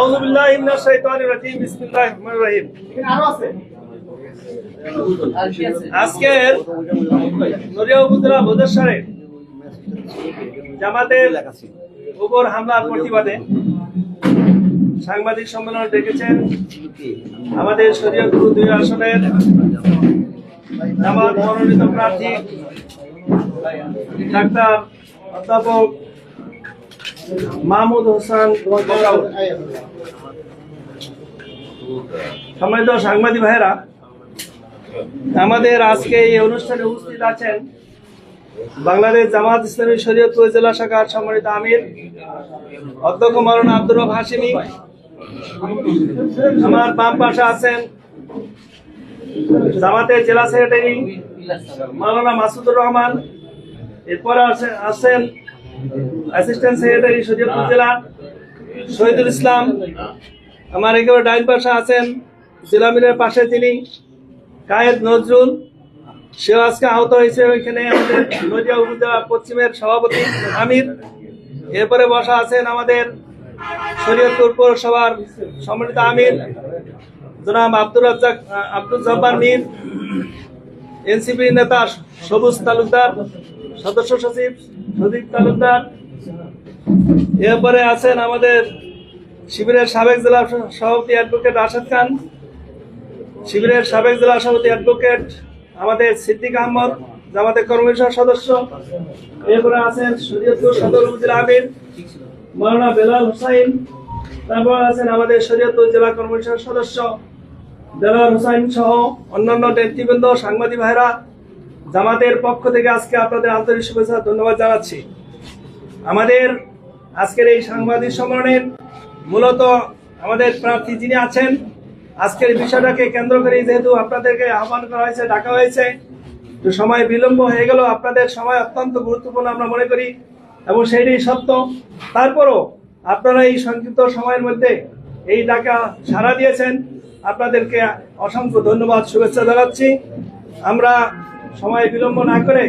আউযু বিল্লাহি মিনাশ শাইতানির রাজিম বিসমিল্লাহির রহমানির রহিম। আজকে নড়িয়া উপজেলা বদেশ্বরে জামাতের উপর হামলার প্রতিবাদে সাংবাদিক সম্মেলন ডেকেছেন আমাদের শরীয়তপুর ২ আসনের জামাত মনোনীত প্রার্থী ডাক্তার অধ্যাপক মাহমুদ হোসেন বকাউল। সম্মানিত সাংবাদিক ভাইরা, আমাদের আজকে এই অনুষ্ঠানে উপস্থিত আছেন বাংলাদেশ জামাত ইসলামী শরীয়তপুর জেলা শাখার সম্মানিত আমির অধ্যক্ষ মাওলানা আব্দুর রব হাশিমি। আমার বাম পাশে আছেন জামাতের জেলা সেক্রেটারি মাওলানা মাসুদুর রহমান। এরপরে আছেন অ্যাসিস্ট্যান্ট সেক্রেটারি শরীয়তপুর জেলা শহীদুল ইসলাম। আমার একেবারে ডাইন পাশে আছেন জেলা মিলের পাশে তিনি কায়েদ নজরুল, সেও আজকে আহত হয়েছে। ওইখানে আমাদের নদিয়া উপজেলা পশ্চিমের সভাপতি আমির। এরপরে বসা আছেন আমাদের শরীয়তপুর পৌরসভার সম্মানিত আমির জনাব আব্দুল জব্বার মীর, এনসিপি নেতা সবুজ তালুকদার, সদস্য সচিব সদীপ তালুকদার। এরপরে আছেন আমাদের শিবিরের সাবেক জেলা সভাপতি অ্যাডভোকেট রাশেদ খান, শিবিরের সাবেক জেলা সভাপতি অ্যাডভোকেট আমাদের সিদ্দিক আহমদ, জামাতের কর্মসূচির সদস্য। এরপরে আছেন শরীয়তপুর সদর উপজেলা আমির মাওলানা বেলাল হোসাইন। তারপর আছেন আমাদের শরীয়তপুর জেলা কর্মসূচির সদস্য বেলাল হোসাইন সহ অন্যান্য নেতৃবৃন্দ, সাংবাদিক ভাইরা। জামাতের পক্ষ থেকে আজকে আপনাদের আন্তরিক শুভেচ্ছা ধন্যবাদ জানাচ্ছি। আমাদের আজকের এই সাংবাদিক সম্মেলনের মূলত আমাদের প্রার্থী যিনি আছেন, আজকের বিষয়টাকে কেন্দ্র করে যেহেতু আপনাদেরকে আহ্বান করা হয়েছে, ডাকা হয়েছে, তো সময় বিলম্ব হয়ে গেল। আপনাদের সময় অত্যন্ত গুরুত্বপূর্ণ আমরা মনে করি এবং সেইটাই সত্য। তারপরও আপনারা এই সংক্ষিপ্ত সময়ের মধ্যে এই ডাকা সাড়া দিয়েছেন, আপনাদেরকে অসংখ্য ধন্যবাদ, শুভেচ্ছা জানাচ্ছি। আমরা সময় বিলম্ব না করে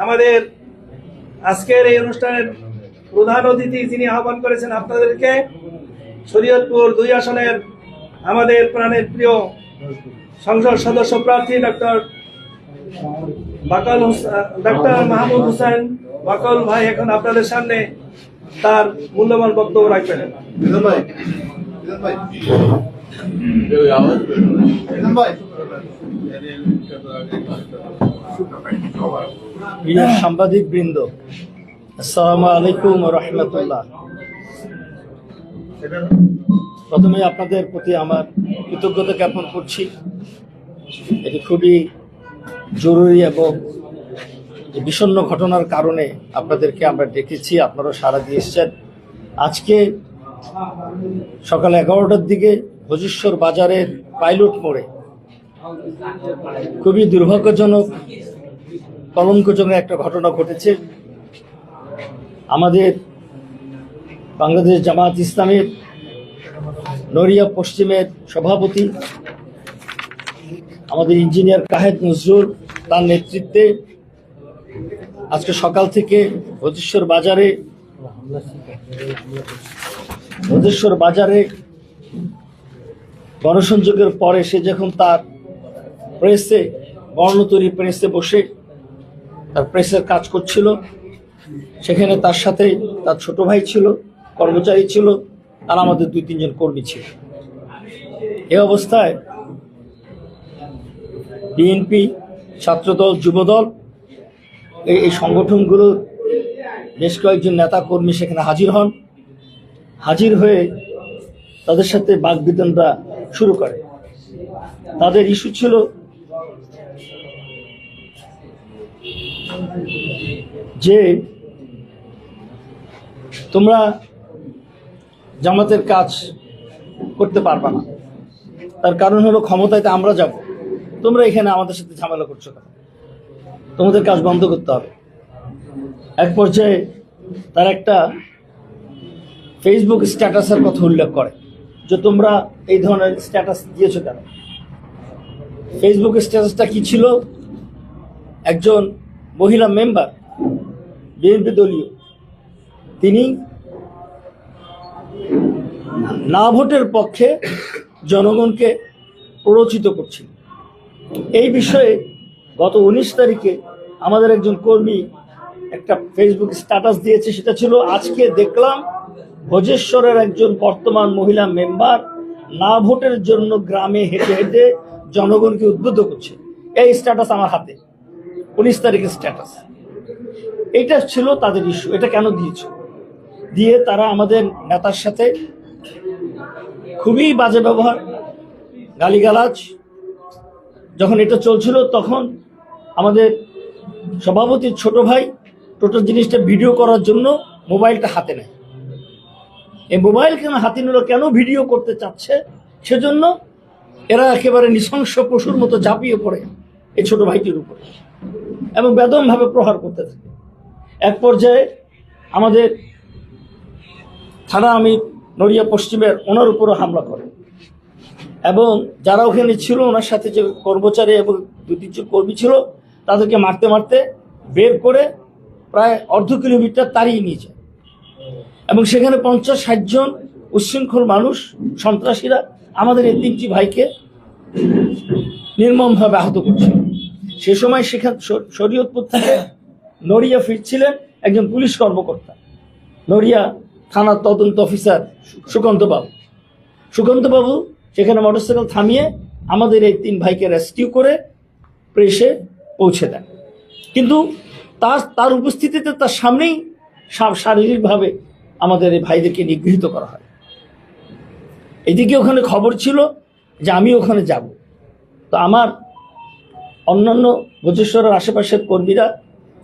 আমাদের আজকের এই অনুষ্ঠানের প্রধান অতিথি যিনি আহ্বান করেছেন আপনাদেরকে, শরীয়তপুর ২ আসনের আমাদের প্রাণের প্রিয় সংসদ সদস্য প্রার্থী ডাক্তার মাহমুদ হোসেন বাকল ভাই এখন আপনাদের সামনে তার মূল্যবান বক্তব্য রাখবেন। সাংবাদিক বৃন্দ, আসসালামু আলাইকুম ওয়া রাহমাতুল্লাহ। প্রথমে আপনাদের প্রতি আমার কৃতজ্ঞতা জ্ঞাপন করছি। এটি খুবই জরুরি এবং বিষণ্ণ ঘটনার কারণে আপনাদেরকে আমরা ডেকেছি, আপনারা সাড়া দিয়ে এসেছেন। আজকে সকাল 11টার দিকে ভোজেশ্বর বাজারের পাইলট মোড়ে খুবই দুর্ভাগ্যজনক, কলঙ্কজনক একটা ঘটনা ঘটেছে। আমাদের বাংলাদেশ জামাত ইসলামের নড়িয়া পশ্চিমের সভাপতি আমাদের ইঞ্জিনিয়ার কায়েদ নজরুল, তার নেতৃত্বে আজকে সকাল থেকে ভোজেশ্বর বাজারে গণসংযোগের পরে সে যখন তার গণতরী প্রেসে বসে তার প্রেসের কাজ করছিল, সেখানে তার সাথে তার ছোট ভাই ছিল, কর্মচারী ছিল, আর আমাদের ২-৩ জন কর্মী ছিল। এই অবস্থায় বিএনপি, ছাত্রদল, যুবদল, এই সংগঠনগুলোর বেশ কয়েকজন নেতা কর্মী সেখানে হাজির হন। হাজির হয়ে তাদের সাথে বাকবিতণ্ডা শুরু করে। তাদের ইস্যু ছিল যে তোমরা জামাতের কাজ করতে পারবা না, তার কারণ হলো ক্ষমতায় আমরা যাব, তোমরা এখানে আমাদের সাথে ঝামেলা করছো কেন, তোমাদের কাজ বন্ধ করতে হবে। এক পর্যায়ে তার একটা ফেসবুক স্ট্যাটাসের কথা উল্লেখ করে যে তোমরা এই ধরনের স্ট্যাটাস দিয়েছো কেন। ফেসবুক স্ট্যাটাসটা কি ছিল? একজন মহিলা মেম্বার, বিএনপি দলীয়, তিনি না ভোটের পক্ষে জনগণকে প্ররোচিত করছিল। এই বিষয়ে গত 19 তারিখে আমাদের একজন কর্মী একটা ফেসবুক স্ট্যাটাস দিয়েছে, সেটা ছিল আজকে দেখলাম ভোজেশ্বরের একজন বর্তমান মহিলা মেম্বার না ভোটের জন্য গ্রামে হেঁটে হেঁটে জনগণকে উদ্বুদ্ধ করছে। এই স্ট্যাটাস আমার হাতে, 19 তারিখের স্ট্যাটাস। এটা ছিল তাদের ইস্যু। এটা কেন দিয়েছে? দিয়ে তারা আমাদের নেতার সাথে খুবই বাজে ব্যবহার, গালিগালাজ। যখন এটা চলছিল তখন আমাদের সভাপতির ছোট ভাই টোটাল জিনিসটা ভিডিও করার জন্য মোবাইলটা হাতে নেয়। এই মোবাইল কেন হাতে নিল, কেন ভিডিও করতে চাচ্ছে, সেজন্য এরা একেবারে নৃশংস পশুর মতো ঝাঁপিয়ে পড়ে এই ছোট ভাইটির উপরে এবং বেদমভাবে প্রহার করতে থাকে। এক পর্যায়ে আমাদের থানা আমির নড়িয়া পশ্চিমের ওনার উপরও হামলা করে এবং যারা ওখানে ছিল ওনার সাথে যে কর্মচারী এবং 2-3 জন কর্মী ছিল তাদেরকে মারতে মারতে বের করে প্রায় অর্ধ কিলোমিটার তাড়িয়ে নিয়ে যায় এবং সেখানে 50-60 জন উচ্ছৃঙ্খল মানুষ, সন্ত্রাসীরা আমাদের এই 3টি ভাইকে নির্মমভাবে আহত করছে। সে সময় সেখানে শরীয়তপুর থেকে নড়িয়া ফিরছিলেন একজন পুলিশ কর্মকর্তা, নড়িয়া থানার তদন্ত অফিসার সুকান্ত বাবু সেখানে মোটরসাইকেল থামিয়ে আমাদের এই 3 ভাইকে রেস্কিউ করে প্রেসে পৌঁছে দেন। কিন্তু তার উপস্থিতিতে তার সামনেই শারীরিকভাবে আমাদের এই ভাইদেরকে নিগৃহীত করা হয়। এদিকে ওখানে খবর ছিল যে আমি ওখানে যাব, তো আমার অন্যান্য ভোজেশ্বরের আশেপাশের কর্মীরা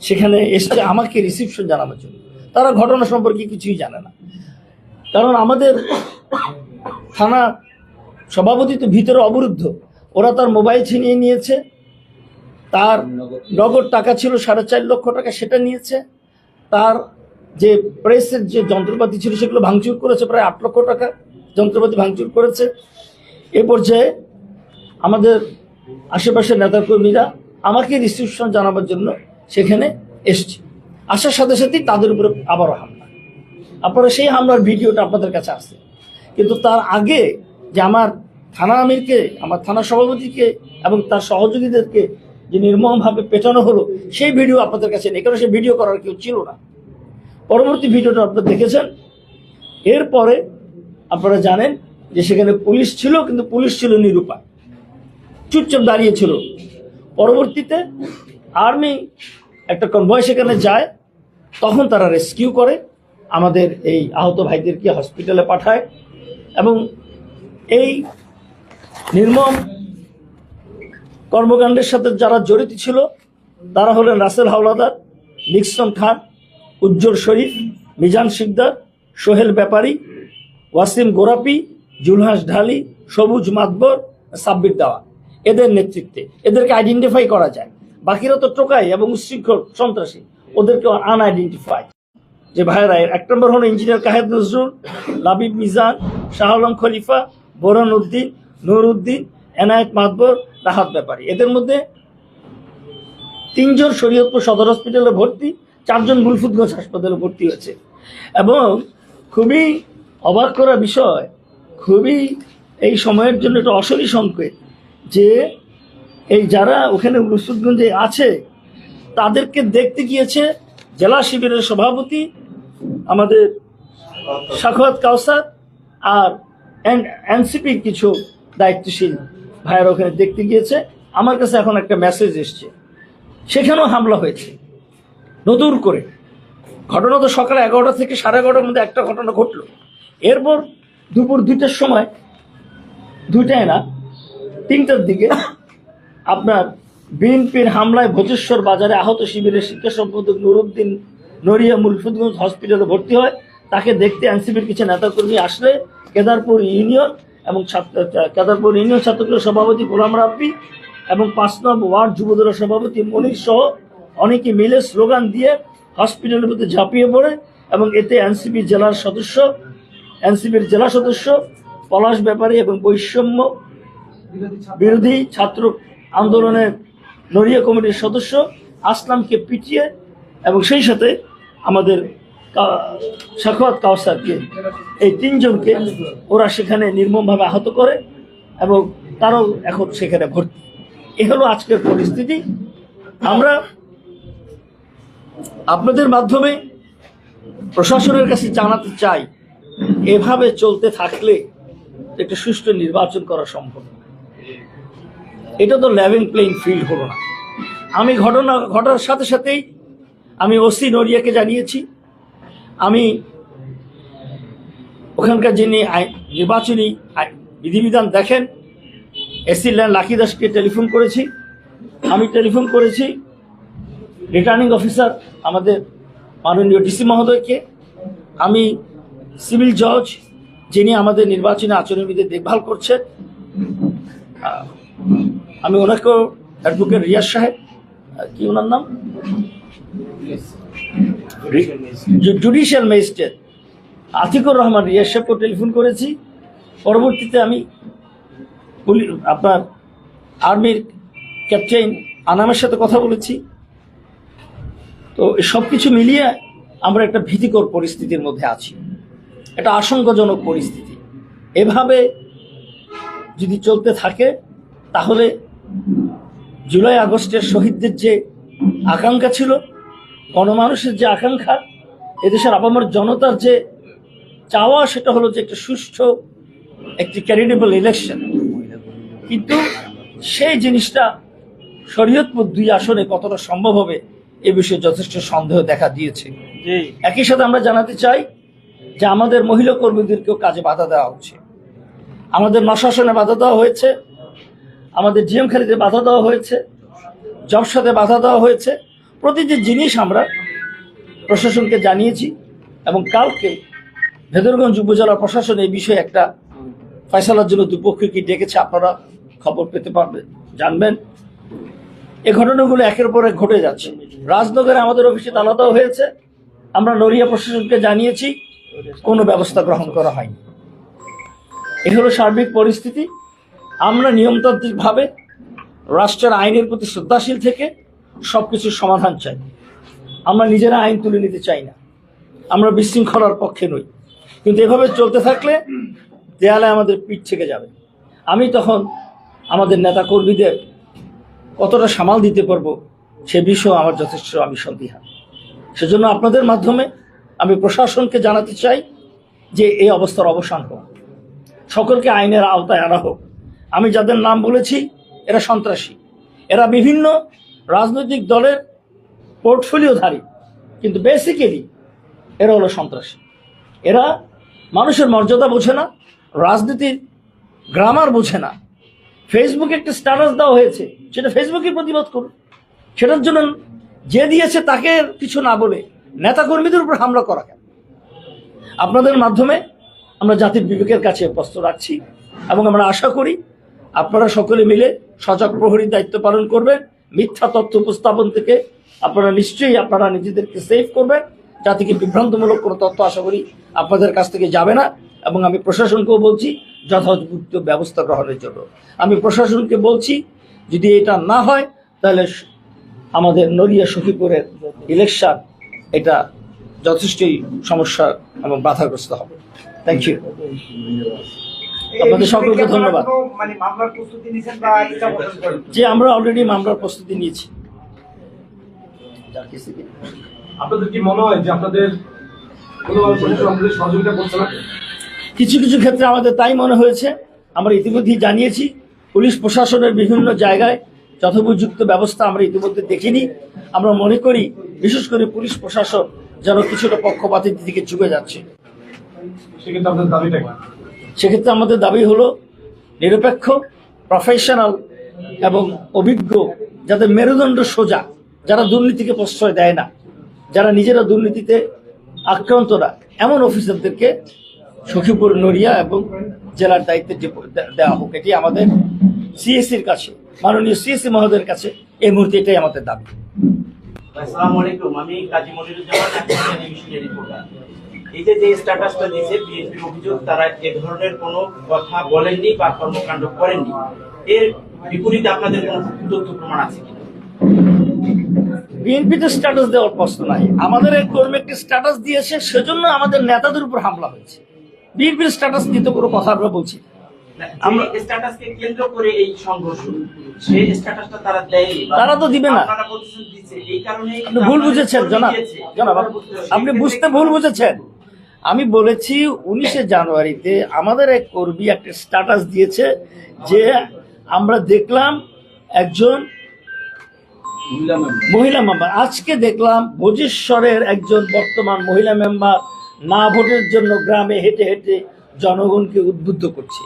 সেখানে এসে আমাকে রিসিপশন জানানোর জন্য। তারা ঘটনা সম্পর্কে কিছুই জানে না, কারণ আমাদের থানা সভাপতি তো ভিতরে অবরুদ্ধ। ওরা তার মোবাইল ছিনিয়ে নিয়েছে, তার নগদ টাকা ছিল 4.5 লক্ষ টাকা, সেটা নিয়েছে। তার যে প্রেসের যে যন্ত্রপাতি ছিল সেগুলো ভাঙচুর করেছে, প্রায় 8 লক্ষ টাকা যন্ত্রপাতি ভাঙচুর করেছে। এ পর্যায়ে আমাদের আশেপাশের নেতাকর্মীরা আমাকে রিসিপশন জানাবার জন্য সেখানে এসছে। আসার সাথে সাথেই তাদের উপরে আবারও হামলা। আপনারা সেই হামলার ভিডিওটা আপনাদের কাছে আসছে, কিন্তু তার আগে যে আমার থানা আমিরকে, আমার থানা সভাপতিকে এবং তার সহযোগীদেরকে যে নির্মমভাবে পেটানো হলো, সেই ভিডিও আপনাদের কাছে নেই, কারণ সেই ভিডিও করার কেউ ছিল না। পরবর্তী ভিডিওটা আপনারা দেখেছেন। এরপরে আপনারা জানেন যে সেখানে পুলিশ ছিল, কিন্তু পুলিশ ছিল নিরুপায়, চুপচাপ দাঁড়িয়ে ছিল। পরবর্তীতে আর্মি একটা কনভয় সেখানে যায়, তখন তারা রেস্কিউ করে আমাদের এই আহত ভাইদেরকে হসপিটালে পাঠায় এবং এই নির্মম কর্মকাণ্ডের সাথে যারা জড়িত ছিল তারা হলেন রাসেল হাওলাদার, নিক্সন খান, উজ্জ্বল শরীফ, মিজান শিকদার, সোহেল ব্যাপারী, ওয়াসিম গোরাপি, জুলহাস ঢালি, সবুজ মাতবর, সাব্বির দাওয়া। এদের নেতৃত্বে এদেরকে আইডেন্টিফাই করা যায়। বাকিরা তো টোকাই এবং উচ্ছৃঙ্খল সন্ত্রাসী, ওদেরকে আনআইডেন্টিফাইড। যে ভাইয়েরা 1 নম্বর হলো ইঞ্জিনিয়ার কাহেদ নজরুল, লাবিব মিজান, শাহ আলম খলিফা, বোরহান উদ্দিন, নুর উদ্দিন, এনায়েত মাতবর, রাহাত ব্যাপারী। এদের মধ্যে 3 জন শরীয়তপুর সদর হসপিটালে ভর্তি, 4 জন গুলফুদগঞ্জ হাসপাতালে ভর্তি হয়েছে। এবং খুবই অবাক করা বিষয়, খুবই এই সময়ের জন্য একটা অশনি সংকেত যে এই যারা ওখানে গুলফুদগঞ্জে আছে তাদেরকে দেখতে গিয়েছে জেলা শিবিরের সভাপতি আমাদের সাখাওয়াত কাউসার আর এনসিপির কিছু দায়িত্বশীল ভাইয়েরা ওখানে দেখতে গিয়েছে। আমার কাছে এখন একটা মেসেজ এসছে, সেখানেও হামলা হয়েছে নতুন করে। ঘটনা তো সকালে 11টা থেকে 11:30টার মধ্যে একটা ঘটনা ঘটলো। এরপর দুপুর 2টার সময়, 2টায় না 3টার দিকে আপনার বিএনপির হামলায় ভোজেশ্বর বাজারে আহত শিবিরের শিক্ষা সম্পাদক নুরুদ্দিন নড়িয়া মুলফুদগঞ্জ হসপিটালে ভর্তি হয়। তাকে দেখতে এনসিপির কিছু নেতাকর্মী আসলে কেদারপুর ইউনিয়ন এবং কেদারপুর ইউনিয়ন ছাত্রদলের সভাপতি গোলাম রাব্বি এবং 5 নম্বর ওয়ার্ড যুবদলের সভাপতি মনির সহ অনেকে মিলে স্লোগান দিয়ে হসপিটালের মধ্যে ঝাঁপিয়ে পড়ে এবং এতে এনসিপির জেলা সদস্য পলাশ ব্যাপারী এবং বৈষম্য বিরোধী ছাত্র আন্দোলনের নড়িয়া কমিটির সদস্য আসলামকে পিটিয়ে এবং সেই সাথে আমাদের সাখাওয়াত কাউসারকে, এই তিনজনকে ওরা সেখানে নির্মমভাবে আহত করে এবং তারাও এখন সেখানে ভর্তি। এ হলো আজকের পরিস্থিতি। আমরা আপনাদের মাধ্যমে প্রশাসনের কাছে জানাতে চাই, এভাবে চলতে থাকলে একটা সুষ্ঠু নির্বাচন করা সম্ভব। এটা তো লেভেল প্লেইং ফিল্ড হলো না। আমি ঘটার সাথে সাথেই আমি ওসি নড়িয়াকে জানিয়েছি, আমি ওখানকার যিনি নির্বাচনী বিধিবিধান দেখেন এসি ল্যান্ড লাকি দাসকে টেলিফোন করেছি, আমি টেলিফোন করেছি রিটার্নিং অফিসার আমাদের মাননীয় ডিসি মহোদয়কে, আমি সিভিল জজ যিনি আমাদের নির্বাচনী আচরণবিধি দেখভাল করছেন আমি ওনাকেও, অ্যাডভোকেট রিয়াজ সাহেব, কি ওনার নাম, জুডিশিয়াল ম্যাজিস্ট্রেট আতিকুর রহমান রিয়াজ সাহেবকে টেলিফোন করেছি। পরবর্তীতে আমি আপনার আর্মির ক্যাপ্টেন আনামের সাথে কথা বলেছি। তো সব কিছু মিলিয়ে আমরা একটা ভীতিকর পরিস্থিতির মধ্যে আছি, একটা আশঙ্কাজনক পরিস্থিতি। এভাবে যদি চলতে থাকে তাহলে জুলাই আগস্টের শহীদদের যে আকাঙ্ক্ষা ছিল, গণমানুষের যে আকাঙ্ক্ষা, এদেশের আপামর জনতার যে চাওয়া, সেটা হলো যে একটা সুষ্ঠু একটি ক্যারিডেবল ইলেকশন, কিন্তু সেই জিনিসটা শরীয়তপুর 2 আসনে কতটা সম্ভব হবে এ বিষয়ে যথেষ্ট সন্দেহ দেখা দিয়েছে। একই সাথে আমরা জানাতে চাই যে আমাদের মহিলা কর্মীদেরকেও কাজে বাধা দেওয়া হচ্ছে, আমাদের নশাসনে বাধা দেওয়া হয়েছে, আমাদের জিএম খালিতে বাধা দেওয়া হয়েছে, জবসাতে বাধা দেওয়া হয়েছে। প্রতিটি জিনিস আমরা প্রশাসনকে জানিয়েছি এবং কালকে ভেদরগঞ্জ উপজেলা প্রশাসন এই বিষয়ে একটা ফয়সালার জন্য দুপক্ষকে ডেকেছে, আপনারা খবর পেতে পারবেন, জানবেন। এই ঘটনাগুলো একের পর এক ঘটে যাচ্ছে। রাজনগরে আমাদের অফিসে তালা দেওয়া হয়েছে, আমরা নড়িয়া প্রশাসনকে জানিয়েছি, কোনো ব্যবস্থা গ্রহণ করা হয়নি। এ হলো সার্বিক পরিস্থিতি। আমরা নিয়মতান্ত্রিকভাবে রাষ্ট্রের আইনের প্রতি শ্রদ্ধাশীল থেকে সবকিছুর সমাধান চাই। আমরা নিজেরা আইন তুলে নিতে চাই না, আমরা বিশৃঙ্খলার পক্ষে নই, কিন্তু এভাবে চলতে থাকলে দেয়ালে আমাদের পিঠ থেকে যাবে। আমি তখন আমাদের নেতা কর্মীদের কতটা সামাল দিতে পারবো সে বিষয়ে আমার যথেষ্ট আমি সন্দিহান। সেজন্য আপনাদের মাধ্যমে আমি প্রশাসনকে জানাতে চাই যে এই অবস্থার অবসান হোক, সকলকে আইনের আওতায় আনা হোক। আমি যাদের নাম বলেছি এরা সন্ত্রাসী, এরা বিভিন্ন রাজনৈতিক দলের পোর্টফোলিওধারী, কিন্তু বেসিক্যালি এরা হলো সন্ত্রাসী। এরা মানুষের মর্যাদা বোঝে না, রাজনীতির গ্রামার বোঝে না। ফেসবুকে একটা স্ট্যাটাস দেওয়া হয়েছে, সেটা ফেসবুকে প্রতিবাদ করুন। সেটার জন্য যে দিয়েছে তাকে কিছু না বলে নেতাকর্মীদের উপর হামলা করা কেন? আপনাদের মাধ্যমে আমরা জাতির বিবেকের কাছে প্রশ্ন রাখছি এবং আমরা আশা করি আপনারা সকলে মিলে সজাগ প্রহরীর দায়িত্ব পালন করবেন। মিথ্যা তথ্য উপস্থাপন থেকে আপনারা নিশ্চয়ই আপনারা নিজেদেরকে সেভ করবেন, জাতিকে বিভ্রান্তমূলক কোনো তথ্য আশা করি আপনাদের কাছ থেকে যাবে না। এবং আমি প্রশাসনকেও বলছি যথাযথ ব্যবস্থা গ্রহণের জন্য। আমি প্রশাসনকে বলছি যদি এটা না হয় তাহলে আমাদের নড়িয়া সখীপুরের ইলেকশন এটা যথেষ্টই সমস্যা এবং বাধাগ্রস্ত হবে। থ্যাংক ইউ, আপনাদের সকলকে ধন্যবাদ। যে আমরা অলরেডি মামলার প্রস্তুতি নিয়েছি। আপনাদের কি মনে হয় যে আপনাদের সহযোগিতা করছে না? কিছু কিছু ক্ষেত্রে আমাদের তাই মনে হয়েছে। আমরা ইতিমধ্যেই জানিয়েছি পুলিশ প্রশাসনের বিভিন্ন জায়গায় যথোপযুক্ত ব্যবস্থা আমরা ইতিমধ্যে দেখিনি। আমরা মনে করি বিশেষ করে পুলিশ প্রশাসন যেন কিছুটা পক্ষপাতের দিকে ঝুঁকে যাচ্ছে। সেক্ষেত্রে আমাদের দাবি হলো নিরপেক্ষ, প্রফেশনাল এবং অভিজ্ঞ, যাদের মেরুদণ্ড সোজা, যারা দুর্নীতিকে প্রশ্রয় দেয় না, যারা নিজেরা দুর্নীতিতে আক্রান্ত না, এমন অফিসারদেরকে সখীপুর, নড়িয়া এবং জেলার দায়িত্বে দেওয়া হোক। এটি আমাদের সিএসির কাছে, মাননীয় সিএসি মহোদয়ের কাছে এই মুহূর্তে এটাই আমাদের দাবি। আসসালামু আলাইকুম, আমি কাজী মনিরুজ্জামান, টেলিভিশনের রিপোর্টার। এই যে স্ট্যাটাসটা দিয়েছে বিএনপির অভিযোগ, তারা এ ধরনের কোনো কথা বলেননি বা কর্মকাণ্ড করেননি। এর বিপরীতে আপনাদের কোনো তথ্য প্রমাণ আছে কিনা? বিএনপিতে স্ট্যাটাস দেওয়ার প্রশ্ন নাই। আমাদের এক কর্মী একটি স্ট্যাটাস দিয়েছে, সেজন্য আমাদের নেতাদের উপর হামলা হয়েছে। বিএনপির স্ট্যাটাস নিয়ে তো কোনো কথা আমরা বলছি না। আমরা স্ট্যাটাসকে কেন্দ্র করে এই সংঘর্ষ, সেই স্ট্যাটাসটা তারা দেয়নি, তারা তো দিবে না। আপনারা বলছেন দিচ্ছে, এই কারণেই আপনি ভুল বুঝেছেন জনাব, আপনি বুঝতে ভুল বুঝেছেন। আমি বলেছি 19 জানুয়ারিতে আমাদের এক কর্মী একটা স্ট্যাটাস দিয়েছে যে আমরা দেখলাম একজন মহিলা মেম্বার, আজকে দেখলাম ভোজেশ্বরের একজন বর্তমান মহিলা মেম্বার না ভোটের জন্য গ্রামে হেঁটে হেঁটে জনগণকে উদ্বুদ্ধ করছে।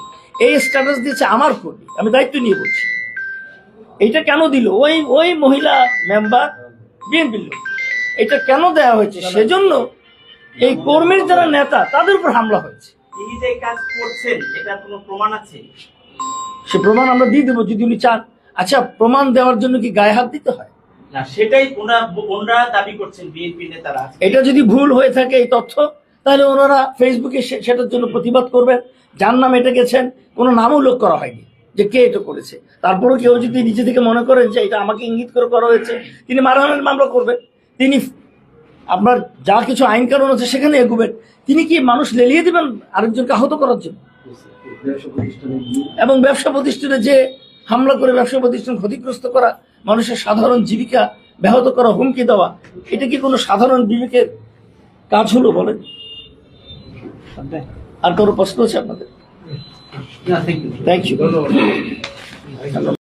এই স্ট্যাটাস দিয়েছে আমার কর্মী, আমি দায়িত্ব নিয়ে বলছি। এইটা কেন দিল? ওই মহিলা মেম্বার বিএনপির লোক। এটা কেন দেয়া হয়েছে? সেজন্য এই কর্মীর যারা নেতা তাদের উপর হামলা হয়েছে। তিনি যে কাজ করছেন এটা কোনো প্রমাণ আছে? সে প্রমাণ আমরা দিয়ে দেবো যদি উনি চান। আচ্ছা, প্রমাণ দেওয়ার জন্য কি গায়ে হাত দিতে হয়? না, সেটাই ওনারা দাবি করছেন বিএনপি নেতারা। এটা যদি ভুল হয়ে থাকে এই তথ্য, তাহলে ওনারা ফেসবুকে সেটার জন্য প্রতিবাদ করবেন। যার নাম এটা গেছেন কোনো নাম উল্লেখ করা হয়নি যে কে এটা করেছে। তারপরেও কেউ যদি নিজে থেকে মনে করেন যে এটা আমাকে ইঙ্গিত করে করা হয়েছে, তিনি মানহানির মামলা করবেন। তিনি আপনার যা কিছু আইন কানুন আছে সেখানে এগোবেন। তিনি কি মানুষ লেলিয়ে দেবেন আরেকজনকে আহত করার জন্য? এবং ব্যবসা প্রতিষ্ঠানে যে হামলা করে ব্যবসা প্রতিষ্ঠান ক্ষতিগ্রস্ত করা, মানুষের সাধারণ জীবিকা ব্যাহত করা, হুমকি দেওয়া, এটা কি কোনো সাধারণ বিবেকের কাজ হলো বলেন? আর কোনো প্রশ্ন আছে আপনাদের? Thank you.